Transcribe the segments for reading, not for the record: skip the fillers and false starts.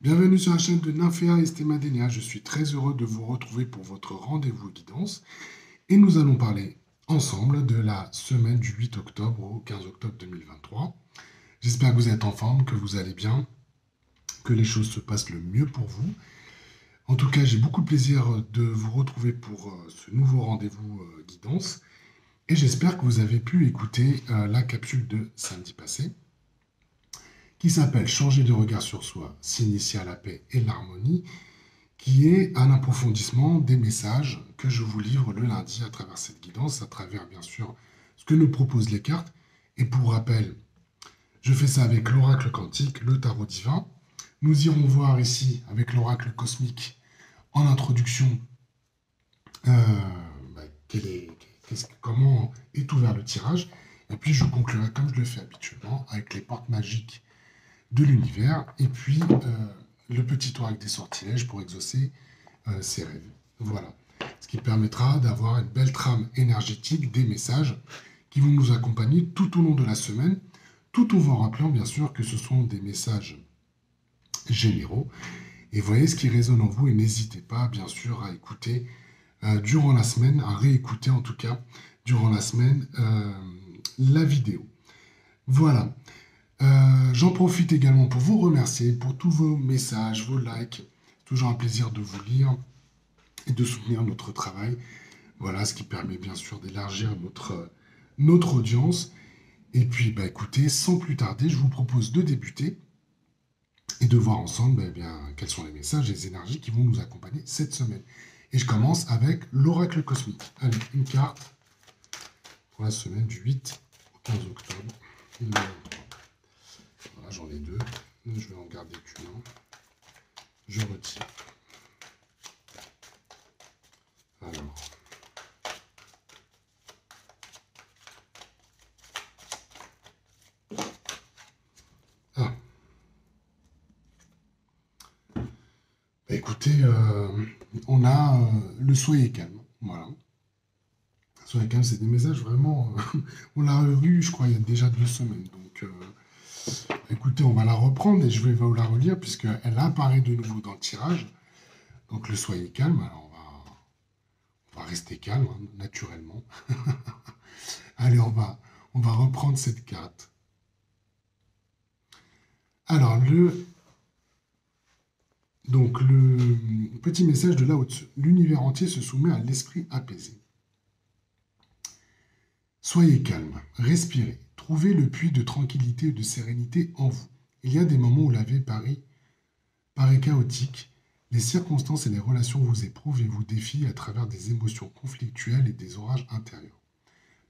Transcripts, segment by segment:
Bienvenue sur la chaîne de Nymphéa Estemadenia. Je suis très heureux de vous retrouver pour votre rendez-vous guidance et nous allons parler ensemble de la semaine du 8 octobre au 15 octobre 2023. J'espère que vous êtes en forme, que vous allez bien, que les choses se passent le mieux pour vous. En tout cas, j'ai beaucoup de plaisir de vous retrouver pour ce nouveau rendez-vous guidance et j'espère que vous avez pu écouter la capsule de samedi passé qui s'appelle Changer de regard sur soi, s'initier à la paix et l'harmonie, qui est un approfondissement des messages que je vous livre le lundi à travers cette guidance, à travers bien sûr ce que nous proposent les cartes. Et pour rappel, je fais ça avec l'oracle quantique, le tarot divin. Nous irons voir ici avec l'oracle cosmique en introduction euh, bah, comment est ouvert le tirage. Et puis je conclurai comme je le fais habituellement avec les portes magiques de l'univers et puis le petit oracle des sortilèges pour exaucer ses rêves. Voilà. Ce qui permettra d'avoir une belle trame énergétique des messages qui vont nous accompagner tout au long de la semaine, tout en rappelant bien sûr que ce sont des messages généraux. Et voyez ce qui résonne en vous et n'hésitez pas bien sûr à écouter durant la semaine, à réécouter en tout cas durant la semaine la vidéo. Voilà. J'en profite également pour vous remercier pour tous vos messages, vos likes. Toujours un plaisir de vous lire et de soutenir notre travail. Voilà, ce qui permet bien sûr d'élargir notre audience. Et puis, bah, écoutez, sans plus tarder, je vous propose de débuter et de voir ensemble quels sont les messages et les énergies qui vont nous accompagner cette semaine. Et je commence avec l'oracle cosmique. Allez, une carte pour la semaine du 8 au 15 octobre 2023. Voilà, j'en ai deux. Je vais en garder qu'une. Je retire. Alors. Ah. Bah, écoutez, on a le soyez calme. Voilà. Soyez calme, c'est des messages vraiment. On l'a revu, je crois, il y a déjà 2 semaines. Donc, écoutez, on va la reprendre et je vais vous la relire puisqu'elle apparaît de nouveau dans le tirage. Donc, le soyez calme. Alors, on va rester calme, hein, naturellement. Allez, on va reprendre cette carte. Alors, donc, le petit message de là au-dessus. L'univers entier se soumet à l'esprit apaisé. Soyez calme, respirez, trouvez le puits de tranquillité et de sérénité en vous. Il y a des moments où la vie paraît chaotique. Les circonstances et les relations vous éprouvent et vous défient à travers des émotions conflictuelles et des orages intérieurs.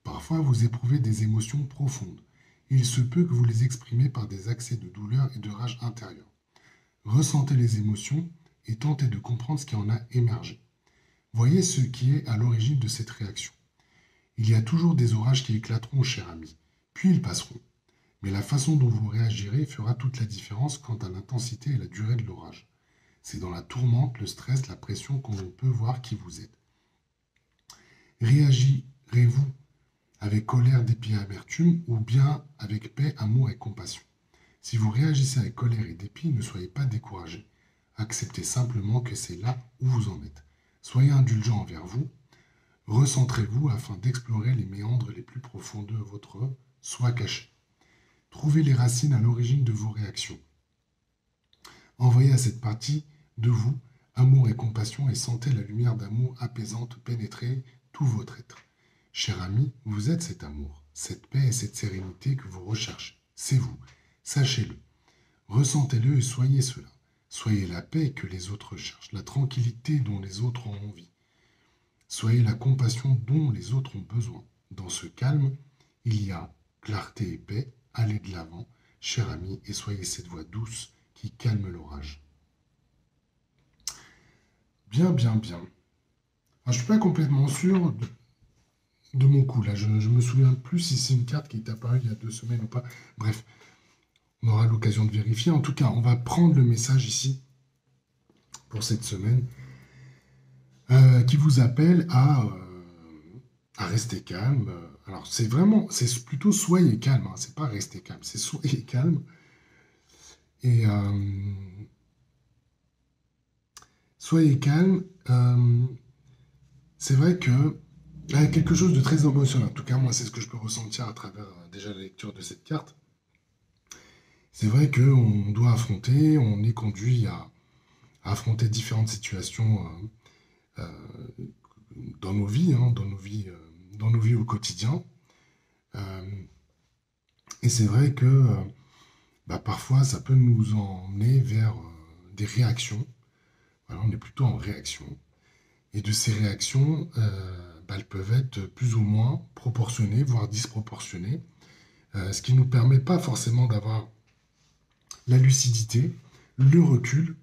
Parfois, vous éprouvez des émotions profondes. Il se peut que vous les exprimez par des accès de douleur et de rage intérieure. Ressentez les émotions et tentez de comprendre ce qui en a émergé. Voyez ce qui est à l'origine de cette réaction. Il y a toujours des orages qui éclateront, cher ami, puis ils passeront. Mais la façon dont vous réagirez fera toute la différence quant à l'intensité et la durée de l'orage. C'est dans la tourmente, le stress, la pression qu'on peut voir qui vous êtes. Réagirez-vous avec colère, dépit et amertume ou bien avec paix, amour et compassion? Si vous réagissez avec colère et dépit, ne soyez pas découragé. Acceptez simplement que c'est là où vous en êtes. Soyez indulgent envers vous. Recentrez-vous afin d'explorer les méandres les plus profonds de votre soi caché. Trouvez les racines à l'origine de vos réactions. Envoyez à cette partie de vous amour et compassion et sentez la lumière d'amour apaisante pénétrer tout votre être. Cher ami, vous êtes cet amour, cette paix et cette sérénité que vous recherchez. C'est vous. Sachez-le. Ressentez-le et soyez cela. Soyez la paix que les autres cherchent, la tranquillité dont les autres ont envie. Soyez la compassion dont les autres ont besoin. Dans ce calme, il y a clarté et paix. Allez de l'avant, cher ami, et soyez cette voix douce qui calme l'orage. Bien, bien, bien. Alors, je ne suis pas complètement sûr de mon coup, là. Je ne me souviens plus si c'est une carte qui est apparue il y a 2 semaines ou pas. Bref, on aura l'occasion de vérifier. En tout cas, on va prendre le message ici pour cette semaine qui vous appelle à rester calme. Alors, c'est plutôt soyez calme, hein, c'est pas rester calme, c'est soyez calme. Et soyez calme. C'est vrai que il y a quelque chose de très émotionnel. En tout cas, moi, c'est ce que je peux ressentir à travers déjà la lecture de cette carte. C'est vrai qu'on doit affronter, on est conduit à affronter différentes situations dans nos vies, hein, dans nos vies au quotidien. Euh, et c'est vrai que bah, parfois, ça peut nous emmener vers des réactions. Voilà, on est plutôt en réaction. Et de ces réactions, bah, elles peuvent être plus ou moins proportionnées, voire disproportionnées, ce qui ne nous permet pas forcément d'avoir la lucidité, le recul,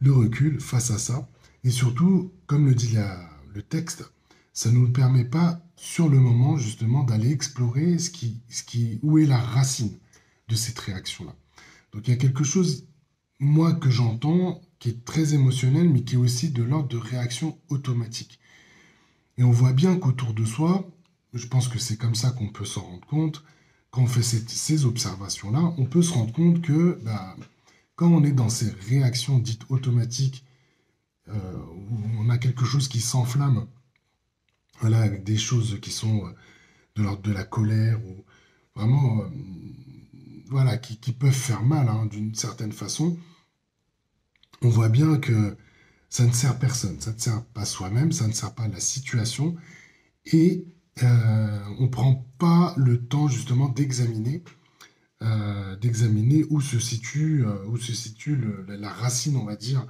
le recul face à ça. Et surtout, comme le dit le texte, ça ne nous permet pas, sur le moment, justement, d'aller explorer où est la racine de cette réaction-là. Donc il y a quelque chose, moi, que j'entends, qui est très émotionnel, mais qui est aussi de l'ordre de réaction automatique. Et on voit bien qu'autour de soi, je pense que c'est comme ça qu'on peut s'en rendre compte, quand on fait ces observations-là, on peut se rendre compte que bah, quand on est dans ces réactions dites automatiques, où on a quelque chose qui s'enflamme, voilà, avec des choses qui sont de l'ordre de la colère, ou vraiment, voilà, qui peuvent faire mal hein, d'une certaine façon, on voit bien que ça ne sert personne, ça ne sert pas soi-même, ça ne sert pas la situation, et on ne prend pas le temps justement d'examiner où se situe la racine, on va dire,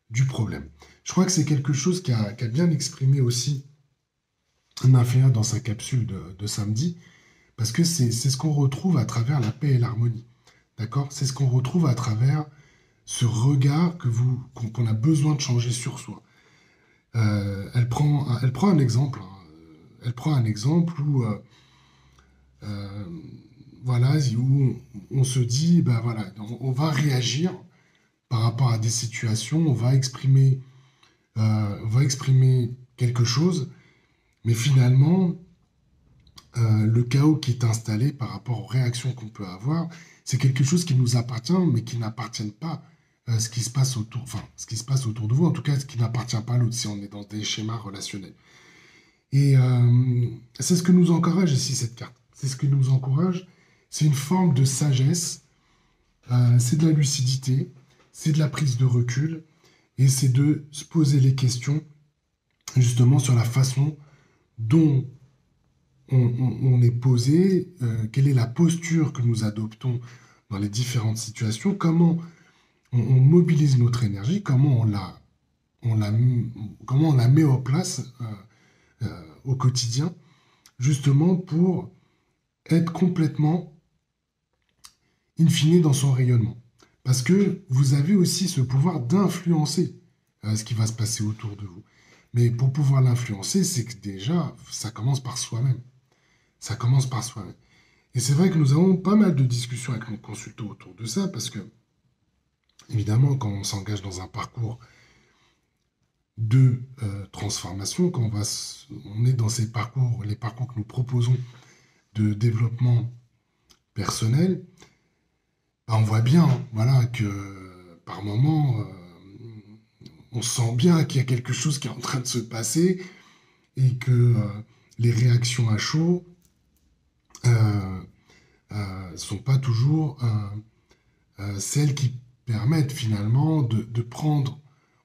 du problème. Je crois que c'est quelque chose qu'a bien exprimé aussi Nymphéa dans sa capsule de samedi, parce que c'est ce qu'on retrouve à travers la paix et l'harmonie. D'accord? C'est ce qu'on retrouve à travers ce regard qu'on a besoin de changer sur soi. Elle prend un exemple. Hein. Elle prend un exemple où, euh, voilà, où on se dit, ben voilà, on va réagir par rapport à des situations, on va exprimer quelque chose, mais finalement, le chaos qui est installé par rapport aux réactions qu'on peut avoir, c'est quelque chose qui nous appartient, mais qui n'appartient pas à ce qui se passe autour, enfin, ce qui se passe autour de vous, en tout cas, ce qui n'appartient pas à l'autre, si on est dans des schémas relationnels. Et c'est ce que nous encourage ici, cette carte. C'est ce que nous encourage. C'est une forme de sagesse, c'est de la lucidité, c'est de la prise de recul, et c'est de se poser les questions, justement, sur la façon dont on est posé, quelle est la posture que nous adoptons dans les différentes situations, comment on mobilise notre énergie, on la, comment on la met en place au quotidien, justement pour être complètement in fine dans son rayonnement. Parce que vous avez aussi ce pouvoir d'influencer ce qui va se passer autour de vous. Mais pour pouvoir l'influencer, c'est que déjà, ça commence par soi-même. Ça commence par soi-même. Et c'est vrai que nous avons pas mal de discussions avec nos consultants autour de ça, parce que, évidemment, quand on s'engage dans un parcours de transformation, quand on est dans ces parcours, les parcours que nous proposons de développement personnel, bah, on voit bien, voilà, que par moment, on sent bien qu'il y a quelque chose qui est en train de se passer et que les réactions à chaud sont pas toujours celles qui permettent finalement de prendre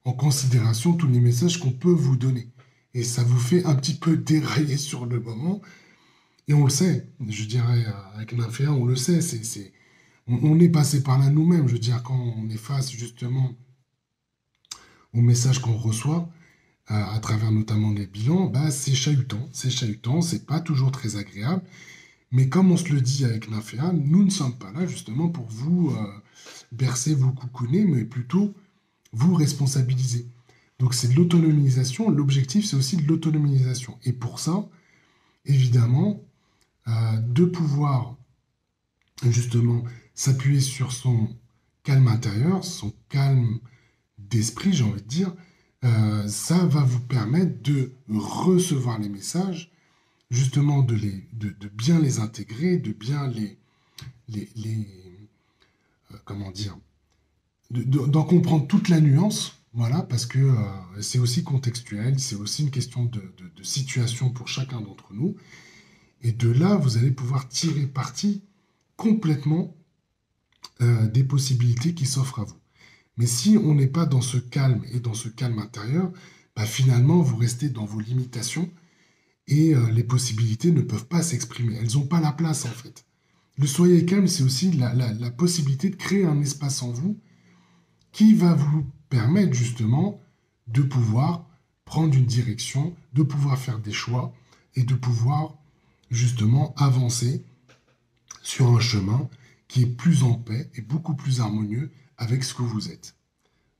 en considération tous les messages qu'on peut vous donner. Et ça vous fait un petit peu dérailler sur le moment. Et on le sait, je dirais, avec Nymphéa, on le sait, on est passé par là nous-mêmes. Je veux dire, quand on est face justement aux messages qu'on reçoit, à travers notamment les bilans, bah, c'est chahutant, c'est pas toujours très agréable. Mais comme on se le dit avec Nymphéa, nous ne sommes pas là justement pour vous bercer, vous coucouner, mais plutôt vous responsabiliser. Donc c'est de l'autonomisation. L'objectif, c'est aussi de l'autonomisation. Et pour ça, évidemment, de pouvoir justement s'appuyer sur son calme intérieur, son calme d'esprit, j'ai envie de dire, ça va vous permettre de recevoir les messages, justement de bien les intégrer, de bien comment dire, d'en comprendre toute la nuance, voilà, parce que c'est aussi contextuel, c'est aussi une question de situation pour chacun d'entre nous. Et de là, vous allez pouvoir tirer parti complètement des possibilités qui s'offrent à vous. Mais si on n'est pas dans ce calme et dans ce calme intérieur, bah finalement, vous restez dans vos limitations et les possibilités ne peuvent pas s'exprimer. Elles n'ont pas la place, en fait. Le soyez calme, c'est aussi la possibilité de créer un espace en vous qui va vous permettre justement de pouvoir prendre une direction, de pouvoir faire des choix et de pouvoir justement avancer sur un chemin qui est plus en paix et beaucoup plus harmonieux avec ce que vous êtes.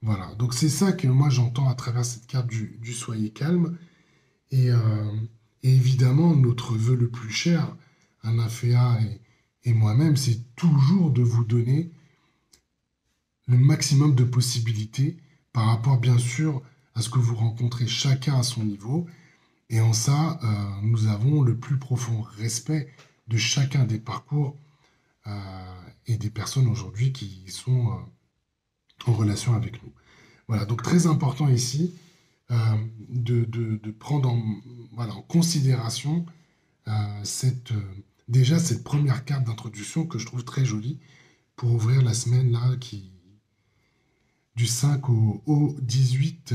Voilà, donc c'est ça que moi j'entends à travers cette carte du soyez calme. Et, euh, et évidemment, notre vœu le plus cher, Anafea et moi-même, c'est toujours de vous donner le maximum de possibilités par rapport, bien sûr, à ce que vous rencontrez chacun à son niveau. Et en ça, nous avons le plus profond respect de chacun des parcours et des personnes aujourd'hui qui sont en relation avec nous. Voilà, donc très important ici de prendre voilà, en considération déjà cette première carte d'introduction que je trouve très jolie pour ouvrir la semaine là du 5 au 18.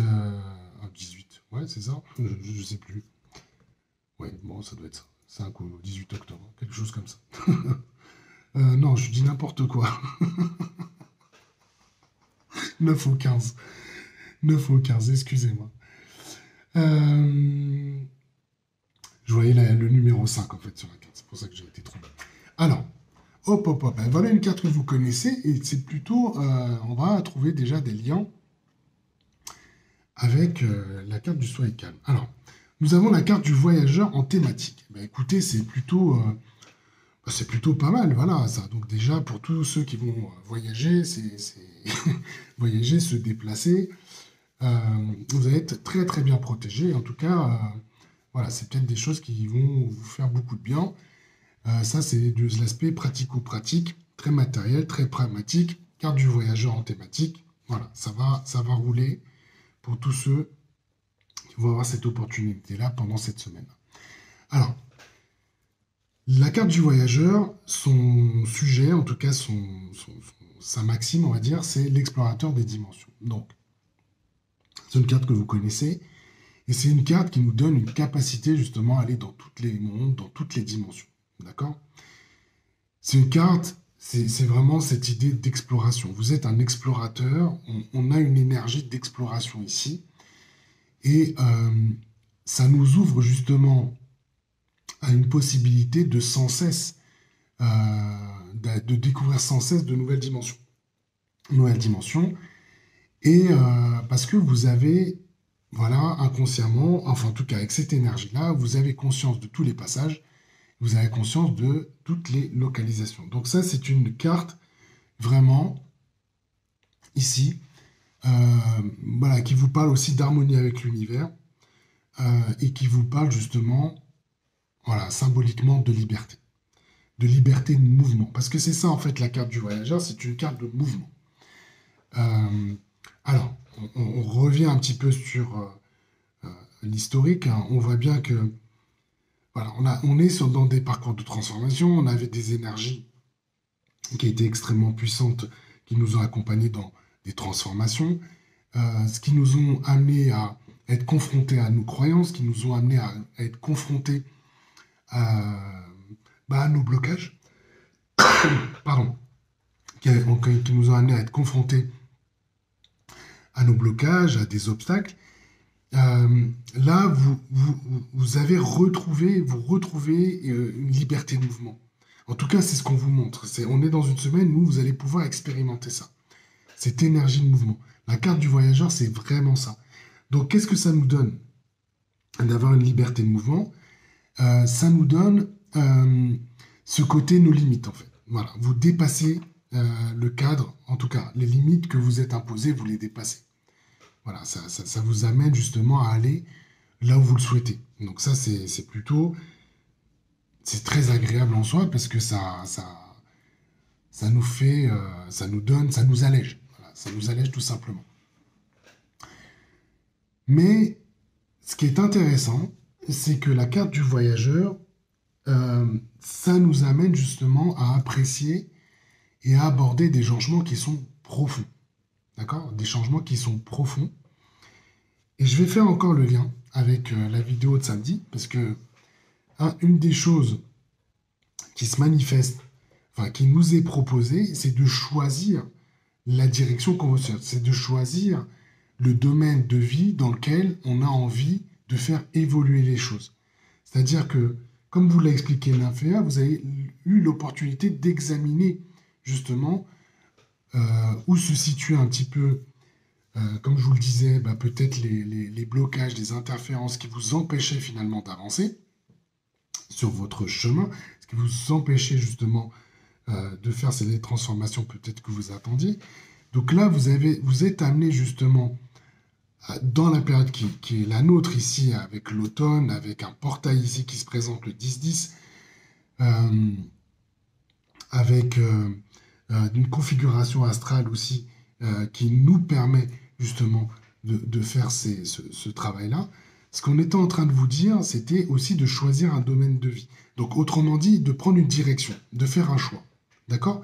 18, ouais, c'est ça? Je sais plus. Ouais, bon, ça doit être ça. 5 au 18 octobre, quelque chose comme ça. Non, je dis n'importe quoi. 9 au 15. 9 au 15, excusez-moi. Euh, je voyais le numéro 5 en fait sur la carte, c'est pour ça que j'ai été trompé. Alors, hop, hop, hop. Ben, voilà une carte que vous connaissez et c'est plutôt, on va trouver déjà des liens avec la carte du soin et calme. Alors, nous avons la carte du voyageur en thématique. Ben, écoutez, c'est plutôt pas mal, voilà. Ça. Donc déjà, pour tous ceux qui vont voyager, voyager, se déplacer, vous allez être très très bien protégé. En tout cas, voilà, c'est peut-être des choses qui vont vous faire beaucoup de bien. Ça, c'est de l'aspect pratico-pratique, très matériel, très pragmatique. Carte du voyageur en thématique. Voilà, ça va rouler pour tous ceux qui vont avoir cette opportunité-là pendant cette semaine. Alors, la carte du voyageur, son sujet, en tout cas sa maxime, on va dire, c'est l'explorateur des dimensions. Donc, c'est une carte que vous connaissez, et c'est une carte qui nous donne une capacité justement à aller dans tous les mondes, dans toutes les dimensions. D'accord? C'est une carte, c'est vraiment cette idée d'exploration. Vous êtes un explorateur, on a une énergie d'exploration ici, et ça nous ouvre justement à une possibilité de sans cesse, de découvrir sans cesse de nouvelles dimensions. Nouvelles dimensions, et parce que vous avez, voilà, inconsciemment, enfin en tout cas avec cette énergie-là, vous avez conscience de tous les passages, vous avez conscience de toutes les localisations. Donc ça, c'est une carte vraiment ici, voilà, qui vous parle aussi d'harmonie avec l'univers et qui vous parle justement, voilà, symboliquement de liberté de mouvement. Parce que c'est ça en fait la carte du voyageur, c'est une carte de mouvement. Alors, on revient un petit peu sur l'historique. Hein. On voit bien que voilà, on est dans des parcours de transformation, on avait des énergies qui étaient extrêmement puissantes, qui nous ont accompagnés dans des transformations, ce qui nous ont amenés à être confrontés à nos croyances, qui nous ont amenés à être confrontés à nos blocages, pardon, qui nous ont amenés à être confrontés à nos blocages, à des obstacles. Là, vous avez retrouvé, vous retrouvez une liberté de mouvement. En tout cas, c'est ce qu'on vous montre. On est dans une semaine où vous allez pouvoir expérimenter ça. Cette énergie de mouvement. La carte du voyageur, c'est vraiment ça. Donc, qu'est-ce que ça nous donne d'avoir une liberté de mouvement? Ça nous donne ce côté nos limites, en fait. Voilà, vous dépassez le cadre, en tout cas, les limites que vous êtes imposées, vous les dépassez. Voilà, ça vous amène justement à aller là où vous le souhaitez. Donc ça, c'est plutôt... C'est très agréable en soi parce que ça nous fait... ça nous donne, ça nous allège. Voilà, ça nous allège tout simplement. Mais ce qui est intéressant, c'est que la carte du voyageur, ça nous amène justement à apprécier et à aborder des changements qui sont profonds. D'accord? Des changements qui sont profonds. Et je vais faire encore le lien avec la vidéo de samedi, parce que une des choses qui se manifeste, enfin qui nous est proposée, c'est de choisir la direction qu'on veut suivre. C'est de choisir le domaine de vie dans lequel on a envie de faire évoluer les choses. C'est-à-dire que, comme vous l'a expliqué Nymphéa, vous avez eu l'opportunité d'examiner justement où se situait un petit peu, comme je vous le disais, peut-être les blocages, les interférences qui vous empêchaient finalement d'avancer sur votre chemin, ce qui vous empêchait justement de faire ces transformations peut-être que vous attendiez. Donc là, vous êtes amené justement dans la période qui est la nôtre ici, avec l'automne, avec un portail ici qui se présente le 10-10, avec une configuration astrale aussi qui nous permet justement de faire ce travail-là. Ce qu'on était en train de vous dire, c'était aussi de choisir un domaine de vie. Donc, autrement dit, de prendre une direction, de faire un choix. D'accord?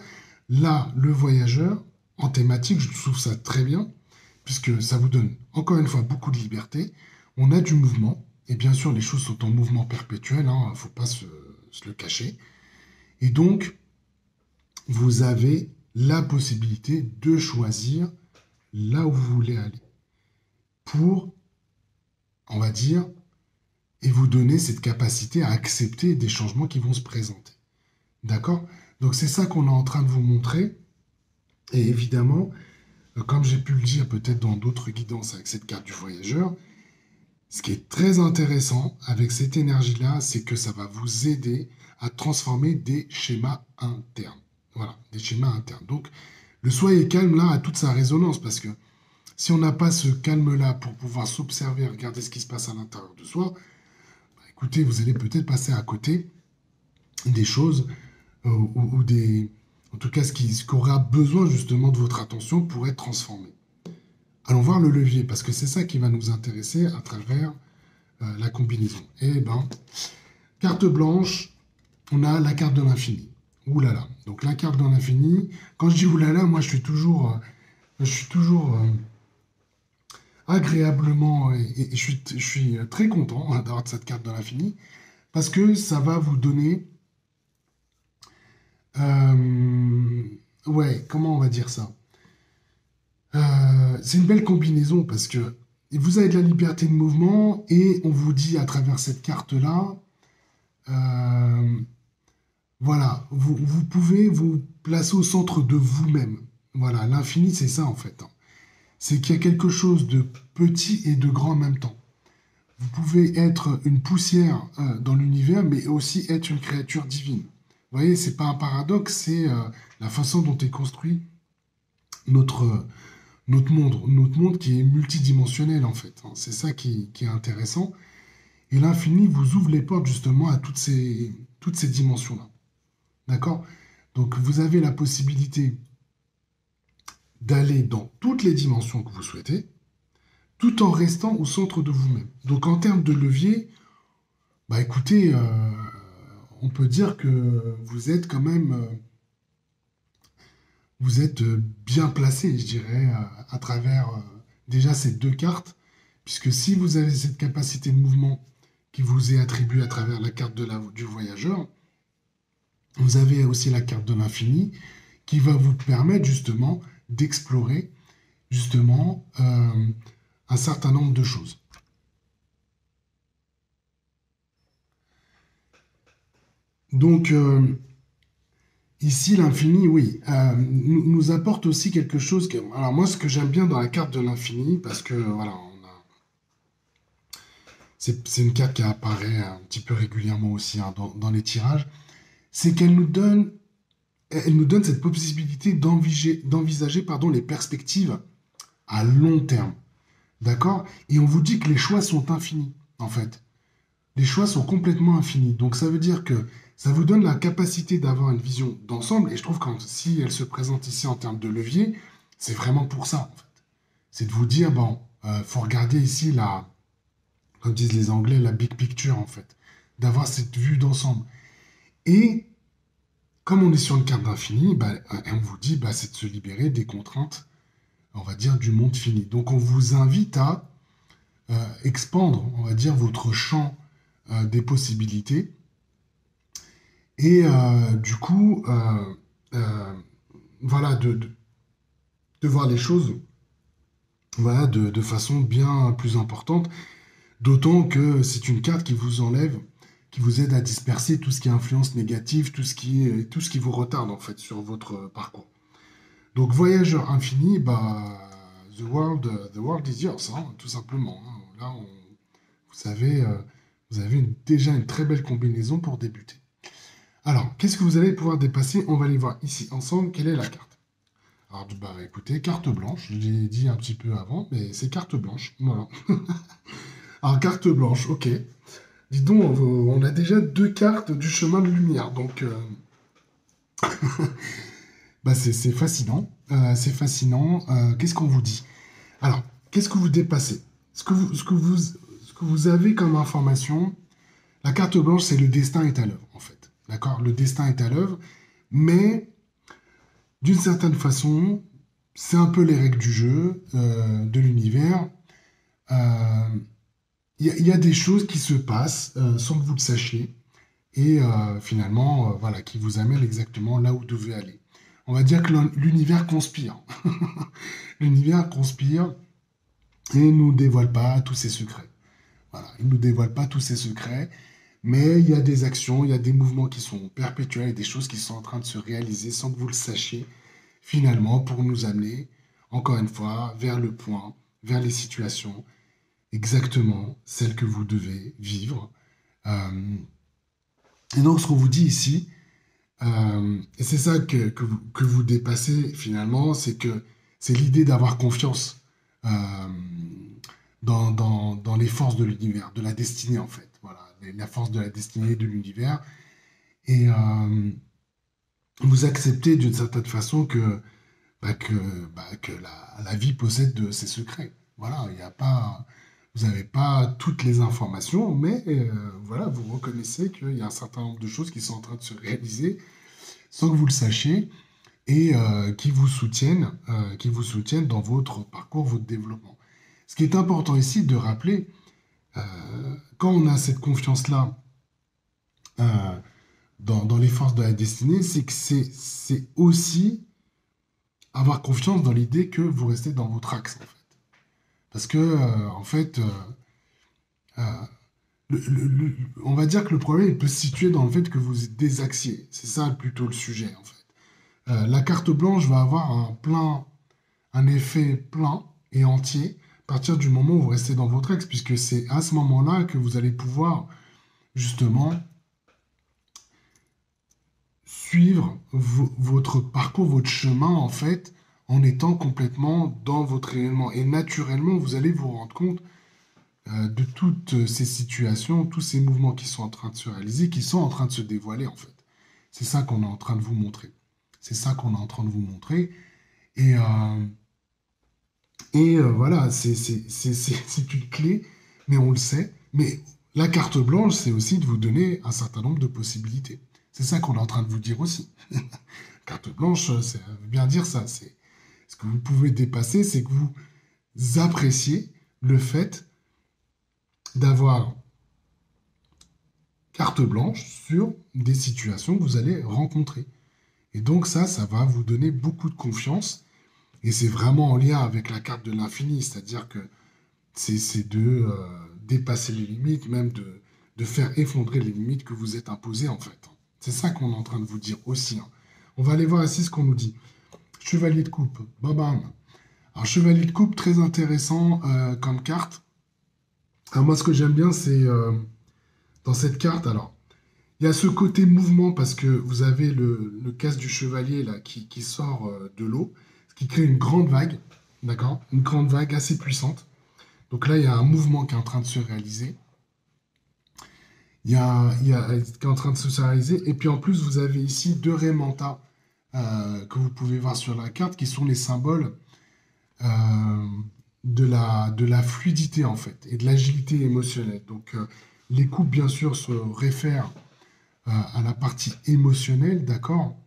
Là, le voyageur, en thématique, je trouve ça très bien, puisque ça vous donne, encore une fois, beaucoup de liberté. On a du mouvement, et bien sûr, les choses sont en mouvement perpétuel, il ne faut pas se le cacher. Et donc, vous avez la possibilité de choisir là où vous voulez aller pour, on va dire, et vous donner cette capacité à accepter des changements qui vont se présenter. D'accord? Donc c'est ça qu'on est en train de vous montrer. Et évidemment, comme j'ai pu le dire peut-être dans d'autres guidances avec cette carte du voyageur, ce qui est très intéressant avec cette énergie-là, c'est que ça va vous aider à transformer des schémas internes. Voilà, des schémas internes. Donc, le soyez calme là a toute sa résonance parce que si on n'a pas ce calme-là pour pouvoir s'observer, regarder ce qui se passe à l'intérieur de soi, écoutez, vous allez peut-être passer à côté des choses ou des... En tout cas, ce qui aura besoin justement de votre attention pour être transformé. Allons voir le levier, parce que c'est ça qui va nous intéresser à travers la combinaison. Eh bien, carte blanche, on a la carte de l'infini. Ouh là là. Donc la carte de l'infini, quand je dis ouh là là, moi je suis toujours agréablement, et je suis très content d'avoir cette carte de l'infini, parce que ça va vous donner... ouais, comment on va dire ça? C'est une belle combinaison parce que vous avez de la liberté de mouvement et on vous dit à travers cette carte-là, voilà, vous pouvez vous placer au centre de vous-même. Voilà, l'infini, c'est ça en fait. C'est qu'il y a quelque chose de petit et de grand en même temps. Vous pouvez être une poussière dans l'univers, mais aussi être une créature divine. Vous voyez, c'est pas un paradoxe, c'est la façon dont est construit notre monde qui est multidimensionnel en fait. C'est ça qui est intéressant. Et l'infini vous ouvre les portes justement à toutes ces dimensions-là. D'accord? Donc vous avez la possibilité d'aller dans toutes les dimensions que vous souhaitez, tout en restant au centre de vous-même. Donc en termes de levier, écoutez, on peut dire que vous êtes quand même... vous êtes bien placé, je dirais, à travers déjà ces deux cartes, puisque si vous avez cette capacité de mouvement qui vous est attribuée à travers la carte du voyageur, vous avez aussi la carte de l'infini qui va vous permettre justement d'explorer justement un certain nombre de choses. Donc, ici, l'infini, oui, nous apporte aussi quelque chose que... Alors moi, ce que j'aime bien dans la carte de l'infini, parce que, voilà, c'est une carte qui apparaît un petit peu régulièrement aussi dans les tirages, c'est qu'elle nous donne cette possibilité d'envisager les perspectives à long terme. D'accord? Et on vous dit que les choix sont infinis, en fait. Les choix sont complètement infinis. Donc ça veut dire que ça vous donne la capacité d'avoir une vision d'ensemble. Et je trouve que si elle se présente ici en termes de levier, C'est vraiment pour ça, en fait. C'est de vous dire, bon, faut regarder ici la, comme disent les Anglais, la big picture, en fait. D'avoir cette vue d'ensemble. Et comme on est sur une carte d'infini, bah, on vous dit, bah, c'est de se libérer des contraintes, on va dire, du monde fini. Donc on vous invite à expandre, on va dire, votre champ des possibilités. Et du coup, euh, voilà, de voir les choses voilà, de façon bien plus importante. D'autant que c'est une carte qui vous enlève, qui vous aide à disperser tout ce qui est influence négative, tout ce qui vous retarde en fait sur votre parcours. Donc voyageur infini, bah, the world is yours, hein, tout simplement, hein. Là, vous savez, vous avez déjà une très belle combinaison pour débuter. Alors, qu'est-ce que vous allez pouvoir dépasser? On va aller voir ici ensemble quelle est la carte. Alors, bah, écoutez, carte blanche, je l'ai dit un petit peu avant, mais c'est carte blanche, voilà. Alors, carte blanche, ok. Dis donc, on a déjà deux cartes du chemin de lumière, donc bah, c'est fascinant. C'est fascinant. Qu'est-ce qu'on vous dit? Alors, qu'est-ce que vous dépassez? Ce que vous avez comme information, la carte blanche, c'est le destin est à l'œuvre, en fait. D'accord? Le destin est à l'œuvre, mais d'une certaine façon, c'est un peu les règles du jeu, de l'univers. Euh, y a des choses qui se passent sans que vous le sachiez et finalement, voilà, qui vous amènent exactement là où vous devez aller. On va dire que l'univers conspire. L'univers conspire et ne nous dévoile pas tous ses secrets. Voilà, il ne nous dévoile pas tous ses secrets, mais il y a des actions, il y a des mouvements qui sont perpétuels et des choses qui sont en train de se réaliser sans que vous le sachiez, finalement, pour nous amener, encore une fois, vers le point, vers les situations exactement celles que vous devez vivre. Euh, et donc, ce qu'on vous dit ici, et c'est ça que vous dépassez finalement, c'est que c'est l'idée d'avoir confiance euh, dans les forces de l'univers, de la destinée en fait. Voilà, la force de la destinée de l'univers. Et vous acceptez d'une certaine façon que la vie possède de ses secrets. Voilà, il n'y a pas, vous n'avez pas toutes les informations, mais voilà, vous reconnaissez qu'il y a un certain nombre de choses qui sont en train de se réaliser sans que vous le sachiez et qui vous soutiennent dans votre parcours, votre développement. Ce qui est important ici de rappeler, quand on a cette confiance-là euh, dans les forces de la destinée, c'est que c'est aussi avoir confiance dans l'idée que vous restez dans votre axe, en fait. Parce que, en fait, euh, on va dire que le problème il peut se situer dans le fait que vous êtes désaxié. C'est ça plutôt le sujet, en fait. La carte blanche va avoir un effet plein et entier à partir du moment où vous restez dans votre axe, puisque c'est à ce moment-là que vous allez pouvoir justement suivre votre parcours, votre chemin, en fait, en étant complètement dans votre rayonnement. Et naturellement, vous allez vous rendre compte de toutes ces situations, tous ces mouvements qui sont en train de se réaliser, qui sont en train de se dévoiler, en fait. C'est ça qu'on est en train de vous montrer. C'est ça qu'on est en train de vous montrer. Et, voilà, c'est une clé, mais on le sait. Mais la carte blanche, c'est aussi de vous donner un certain nombre de possibilités. C'est ça qu'on est en train de vous dire aussi. Carte blanche, ça veut bien dire ça. C'est ce que vous pouvez dépasser, c'est que vous appréciez le fait d'avoir carte blanche sur des situations que vous allez rencontrer. Et donc ça va vous donner beaucoup de confiance. Et c'est vraiment en lien avec la carte de l'infini, c'est-à-dire que c'est de dépasser les limites, même de faire effondrer les limites que vous êtes imposées en fait. C'est ça qu'on est en train de vous dire aussi, hein. On va aller voir ici ce qu'on nous dit. Chevalier de coupe, bam bam. Alors chevalier de coupe, très intéressant comme carte. Alors moi ce que j'aime bien c'est dans cette carte, alors il y a ce côté mouvement parce que vous avez le casque du chevalier là qui sort de l'eau, ce qui crée une grande vague, d'accord? Une grande vague assez puissante. Donc là, il y a un mouvement qui est en train de se réaliser. Qui est en train de se réaliser. Et puis en plus, vous avez ici deux Raymanta que vous pouvez voir sur la carte, qui sont les symboles euh, de la fluidité en fait et de l'agilité émotionnelle. Donc les coupes bien sûr se réfèrent à la partie émotionnelle, d'accord?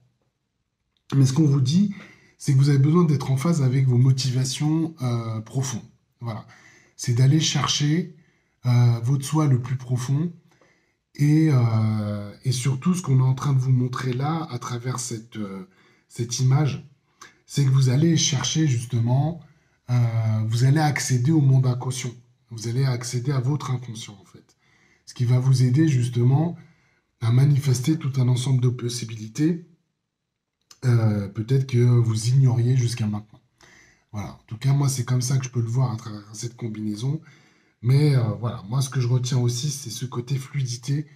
Mais ce qu'on vous dit, c'est que vous avez besoin d'être en phase avec vos motivations profondes. Voilà. C'est d'aller chercher votre soi le plus profond et surtout ce qu'on est en train de vous montrer là à travers cette image, c'est que vous allez chercher justement, vous allez accéder au monde inconscient. Vous allez accéder à votre inconscient en fait. Ce qui va vous aider justement à manifester tout un ensemble de possibilités, peut-être que vous ignoriez jusqu'à maintenant. Voilà. En tout cas, moi, c'est comme ça que je peux le voir à travers cette combinaison. Mais voilà, moi, ce que je retiens aussi, c'est ce côté fluidité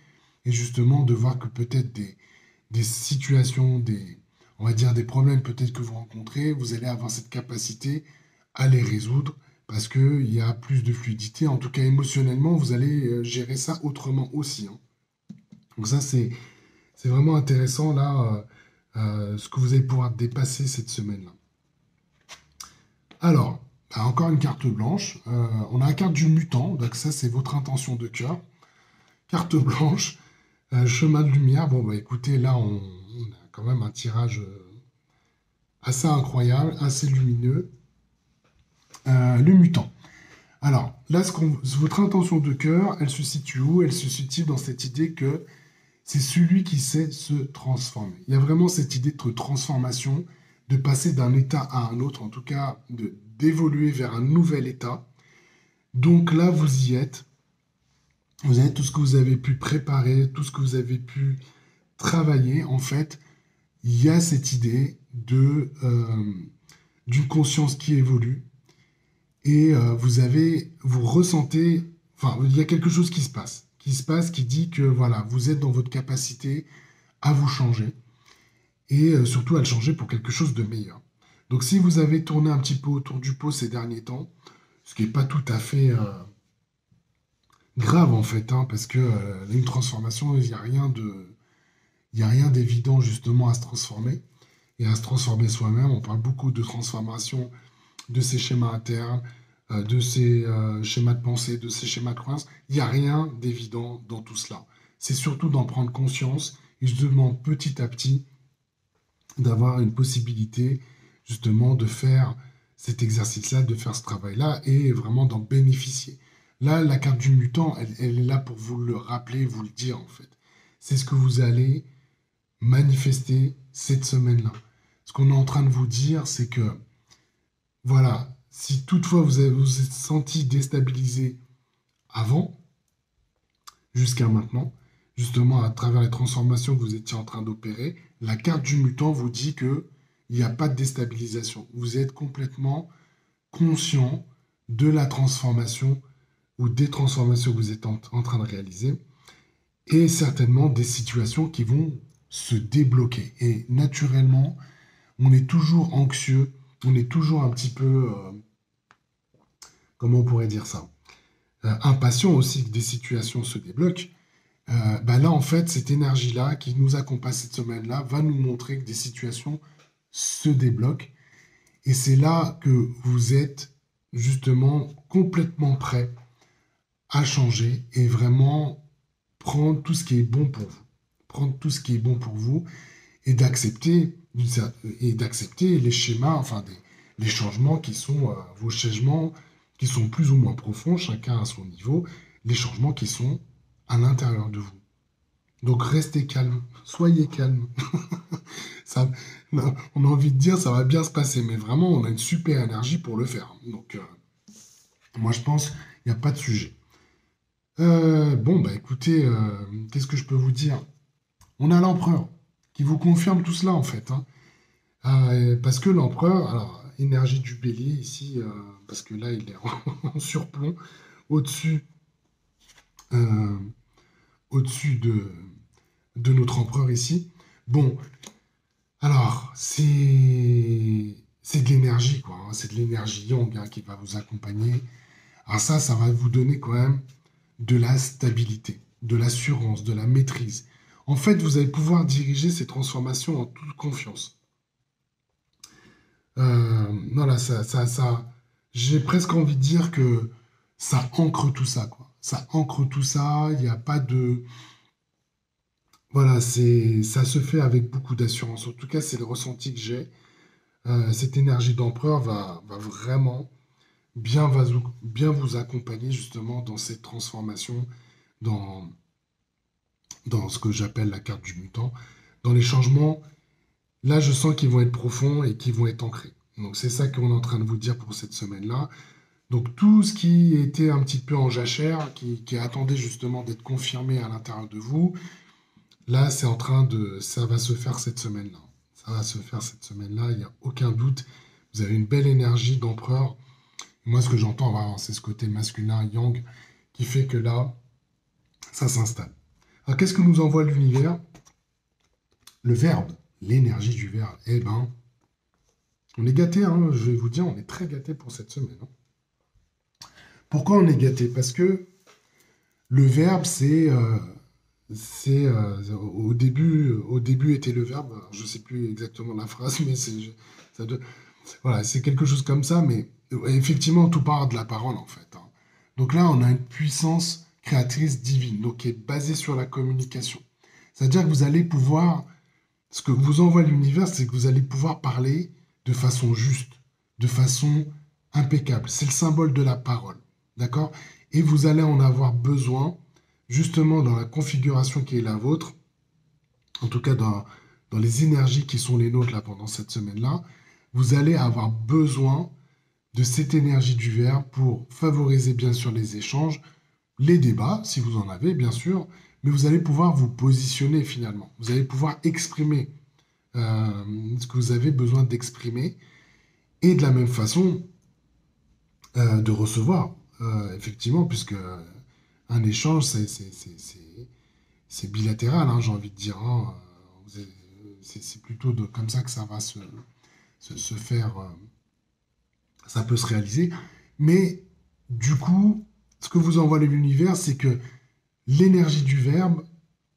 et justement de voir que peut-être des situations, on va dire des problèmes peut-être que vous rencontrez, vous allez avoir cette capacité à les résoudre parce qu'il y a plus de fluidité. En tout cas, émotionnellement, vous allez gérer ça autrement aussi, hein. Donc ça, c'est vraiment intéressant là, ce que vous allez pouvoir dépasser cette semaine-là. Alors, bah, encore une carte blanche. On a la carte du mutant, donc ça c'est votre intention de cœur. Carte blanche, chemin de lumière. Bon, bah écoutez, là on a quand même un tirage assez incroyable, assez lumineux. Le mutant. Alors, là, votre intention de cœur, elle se situe où? Elle se situe dans cette idée que c'est celui qui sait se transformer. Il y a vraiment cette idée de transformation, de passer d'un état à un autre, en tout cas d'évoluer vers un nouvel état. Donc là, vous y êtes. Vous avez tout ce que vous avez pu préparer, tout ce que vous avez pu travailler. En fait, il y a cette idée d'une conscience qui évolue. Et vous ressentez, enfin, il y a quelque chose qui dit que voilà, vous êtes dans votre capacité à vous changer et surtout à le changer pour quelque chose de meilleur. Donc si vous avez tourné un petit peu autour du pot ces derniers temps, ce qui n'est pas tout à fait grave en fait, hein, parce que une transformation, il y a rien d'évident justement à se transformer et à se transformer soi-même. On parle beaucoup de transformation de ces schémas internes, de ces schémas de pensée, de ces schémas de croyance. Il n'y a rien d'évident dans tout cela. C'est surtout d'en prendre conscience et je demande petit à petit d'avoir une possibilité justement de faire cet exercice-là, de faire ce travail-là et vraiment d'en bénéficier. Là, la carte du mutant, elle est là pour vous le rappeler, vous le dire en fait. C'est ce que vous allez manifester cette semaine-là. Ce qu'on est en train de vous dire, c'est que voilà, si toutefois vous êtes senti déstabilisé avant, jusqu'à maintenant, justement à travers les transformations que vous étiez en train d'opérer, la carte du mutant vous dit que il n'y a pas de déstabilisation. Vous êtes complètement conscient de la transformation ou des transformations que vous êtes en train de réaliser et certainement des situations qui vont se débloquer. Et naturellement, on est toujours anxieux, on est toujours un petit peu, comment on pourrait dire ça, impatient aussi que des situations se débloquent. Bah là, en fait, cette énergie-là qui nous accompagne cette semaine-là va nous montrer que des situations se débloquent. Et c'est là que vous êtes justement complètement prêt à changer et vraiment prendre tout ce qui est bon pour vous. Prendre tout ce qui est bon pour vous et d'accepter les schémas, enfin les changements qui sont vos changements qui sont plus ou moins profonds, chacun à son niveau, les changements qui sont à l'intérieur de vous. Donc restez calme, soyez calme. Ça, on a envie de dire ça va bien se passer, mais vraiment on a une super énergie pour le faire. Donc moi je pense qu'il n'y a pas de sujet. Bon bah écoutez, qu'est-ce que je peux vous dire? On a l'empereur qui vous confirme tout cela en fait, hein. Parce que l'empereur, alors énergie du bélier ici, parce que là il est en surplomb au-dessus euh, au-dessus de notre empereur ici. Bon, alors, c'est de l'énergie, quoi, hein. C'est de l'énergie yang hein, qui va vous accompagner. Alors ça va vous donner quand même de la stabilité, de l'assurance, de la maîtrise. En fait, vous allez pouvoir diriger ces transformations en toute confiance. Voilà, j'ai presque envie de dire que ça ancre tout ça, quoi. Ça ancre tout ça, il n'y a pas de... Voilà, ça se fait avec beaucoup d'assurance. En tout cas, c'est le ressenti que j'ai. Cette énergie d'empereur va vraiment bien vous accompagner justement dans cette transformation, dans, dans ce que j'appelle la carte du mutant, dans les changements. Là, je sens qu'ils vont être profonds et qu'ils vont être ancrés. Donc, c'est ça qu'on est en train de vous dire pour cette semaine-là. Donc, tout ce qui était un petit peu en jachère, qui attendait justement d'être confirmé à l'intérieur de vous, là, ça va se faire cette semaine-là. Ça va se faire cette semaine-là, il n'y a aucun doute. Vous avez une belle énergie d'empereur. Moi, ce que j'entends, voilà, c'est ce côté masculin, yang, qui fait que là, ça s'installe. Alors, qu'est-ce que nous envoie l'univers? Le verbe, l'énergie du verbe. Eh ben, on est gâté, hein, je vais vous dire, on est très gâté pour cette semaine, hein. Pourquoi on est gâté? Parce que le verbe, au début était le verbe. Alors, je ne sais plus exactement la phrase, mais ça doit- voilà, c'est quelque chose comme ça. Mais effectivement, tout part de la parole en fait, hein. Donc là, on a une puissance créatrice divine, donc qui est basée sur la communication. C'est-à-dire que vous allez pouvoir, ce que vous envoie l'univers, c'est que vous allez pouvoir parler de façon juste, de façon impeccable. C'est le symbole de la parole, d'accord? Et vous allez en avoir besoin justement dans la configuration qui est la vôtre, en tout cas dans les énergies qui sont les nôtres là pendant cette semaine-là, vous allez avoir besoin de cette énergie du verbe pour favoriser bien sûr les échanges, les débats, si vous en avez bien sûr, mais vous allez pouvoir vous positionner finalement. Vous allez pouvoir exprimer ce que vous avez besoin d'exprimer et de la même façon de recevoir, effectivement, puisque un échange, c'est bilatéral, hein, j'ai envie de dire, hein. C'est plutôt comme ça que ça va se faire, ça peut se réaliser. Mais du coup, ce que vous envoie l'univers, c'est que l'énergie du verbe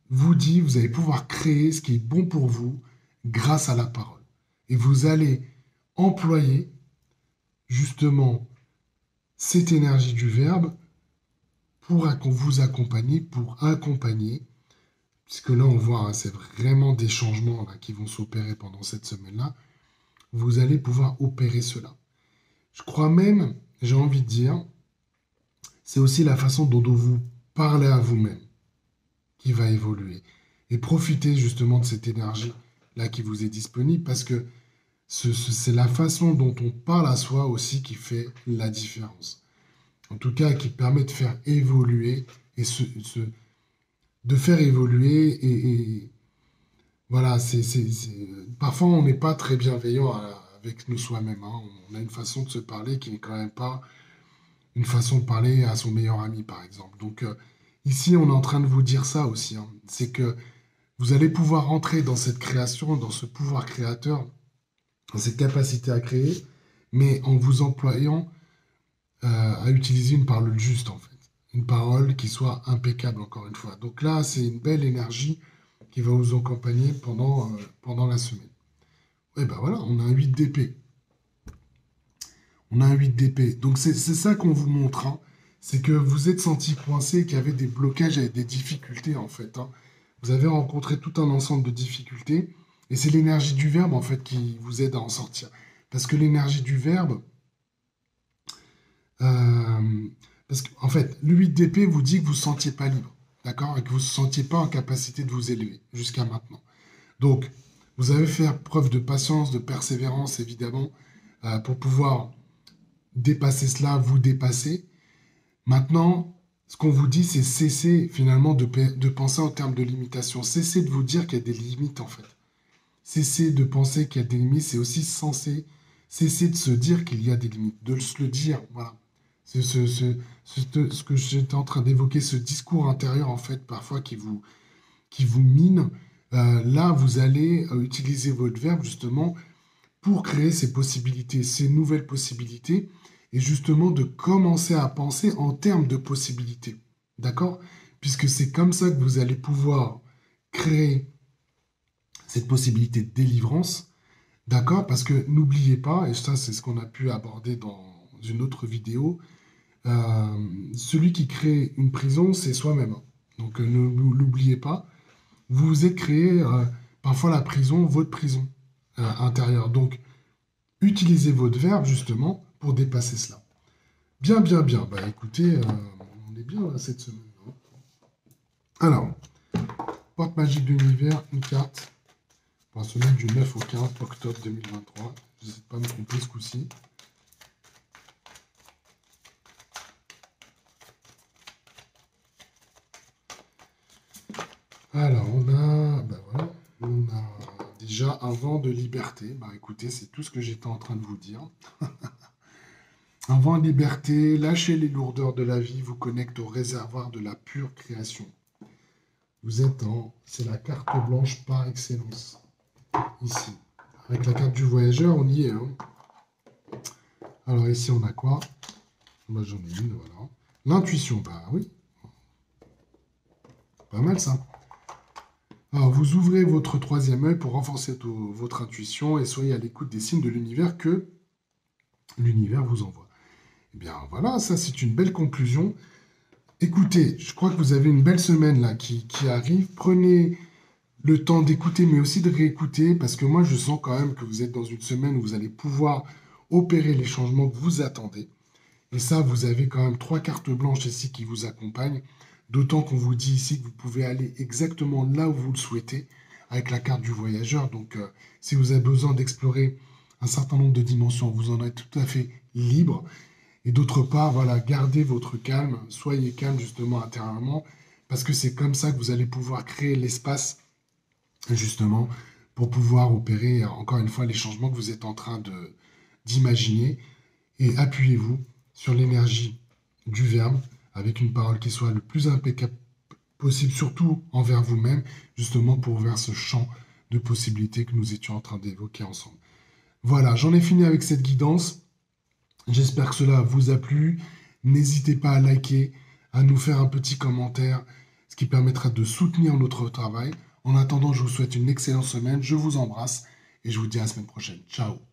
vous dit, vous allez pouvoir créer ce qui est bon pour vous grâce à la parole. Et vous allez employer justement cette énergie du verbe pour vous accompagner, pour accompagner. Puisque là, on voit, hein, c'est vraiment des changements là, qui vont s'opérer pendant cette semaine-là. Vous allez pouvoir opérer cela. Je crois même, j'ai envie de dire, c'est aussi la façon dont vous parlez à vous-même qui va évoluer. Et profitez justement de cette énergie-là qui vous est disponible parce que c'est la façon dont on parle à soi aussi qui fait la différence. En tout cas, qui permet de faire évoluer et de faire évoluer et voilà, parfois on n'est pas très bienveillant avec nous soi-même, hein. On a une façon de se parler qui n'est quand même pas une façon de parler à son meilleur ami, par exemple. Donc ici, on est en train de vous dire ça aussi, hein. C'est que vous allez pouvoir entrer dans cette création, dans ce pouvoir créateur, dans cette capacité à créer, mais en vous employant à utiliser une parole juste, en fait. Une parole qui soit impeccable, encore une fois. Donc là, c'est une belle énergie qui va vous accompagner pendant la semaine. Et ben voilà, on a un 8 d'épée. On a un 8 d'épée. Donc c'est ça qu'on vous montre, hein. C'est que vous êtes senti coincé, qu'il y avait des blocages et des difficultés, en fait, hein. Vous avez rencontré tout un ensemble de difficultés. Et c'est l'énergie du verbe, en fait, qui vous aide à en sortir. Parce que l'énergie du verbe, Euh, parce qu'en fait, le 8 d'épée vous dit que vous ne vous sentiez pas libre, d'accord? Et que vous ne vous sentiez pas en capacité de vous élever jusqu'à maintenant. Donc, vous avez fait preuve de patience, de persévérance, évidemment, pour pouvoir dépasser cela, vous dépasser. Maintenant, ce qu'on vous dit, c'est cesser finalement de penser en termes de limitation. Cessez de vous dire qu'il y a des limites, en fait. Cessez de penser qu'il y a des limites, c'est aussi censé cesser de se dire qu'il y a des limites, de se le dire, voilà. C'est ce que j'étais en train d'évoquer, ce discours intérieur, en fait, parfois qui vous mine. Là, vous allez utiliser votre verbe, justement, pour créer ces possibilités, ces nouvelles possibilités, et justement de commencer à penser en termes de possibilités. D'accord? Puisque c'est comme ça que vous allez pouvoir créer cette possibilité de délivrance D'accord? Parce que n'oubliez pas, et ça c'est ce qu'on a pu aborder dans une autre vidéo, celui qui crée une prison, c'est soi-même. Donc ne l'oubliez pas, vous vous êtes créé parfois la prison, votre prison intérieure. Donc utilisez votre verbe justement pour dépasser cela. Bien, bien, bien. Bah écoutez, on est bien là, cette semaine, hein. Alors, porte magique de l'univers, une carte pour la semaine du 9 au 15 octobre 2023. Je n'hésite pas à me tromper ce coup-ci. Alors, voilà, on a déjà un vent de liberté. Bah écoutez, c'est tout ce que j'étais en train de vous dire. Un vent de liberté, lâchez les lourdeurs de la vie, vous connecte au réservoir de la pure création. C'est la carte blanche par excellence, ici. Avec la carte du voyageur, on y est, hein. Alors ici, on a quoi? Moi, j'en ai une, voilà. L'intuition, bah oui. Pas mal, ça. Alors, vous ouvrez votre troisième œil pour renforcer votre intuition et soyez à l'écoute des signes de l'univers que l'univers vous envoie. Eh bien, voilà, ça, c'est une belle conclusion. Écoutez, je crois que vous avez une belle semaine là qui arrive. Prenez le temps d'écouter, mais aussi de réécouter, parce que moi, je sens quand même que vous êtes dans une semaine où vous allez pouvoir opérer les changements que vous attendez. Et ça, vous avez quand même 3 cartes blanches ici qui vous accompagnent. D'autant qu'on vous dit ici que vous pouvez aller exactement là où vous le souhaitez avec la carte du voyageur. Donc, si vous avez besoin d'explorer un certain nombre de dimensions, vous en êtes tout à fait libre. Et d'autre part, voilà, gardez votre calme, soyez calme justement intérieurement, parce que c'est comme ça que vous allez pouvoir créer l'espace justement pour pouvoir opérer encore une fois les changements que vous êtes en train d'imaginer. Et appuyez-vous sur l'énergie du verbe avec une parole qui soit le plus impeccable possible, surtout envers vous-même, justement pour ouvrir ce champ de possibilités que nous étions en train d'évoquer ensemble. Voilà, j'en ai fini avec cette guidance. J'espère que cela vous a plu. N'hésitez pas à liker, à nous faire un petit commentaire, ce qui permettra de soutenir notre travail. En attendant, je vous souhaite une excellente semaine. Je vous embrasse et je vous dis à la semaine prochaine. Ciao.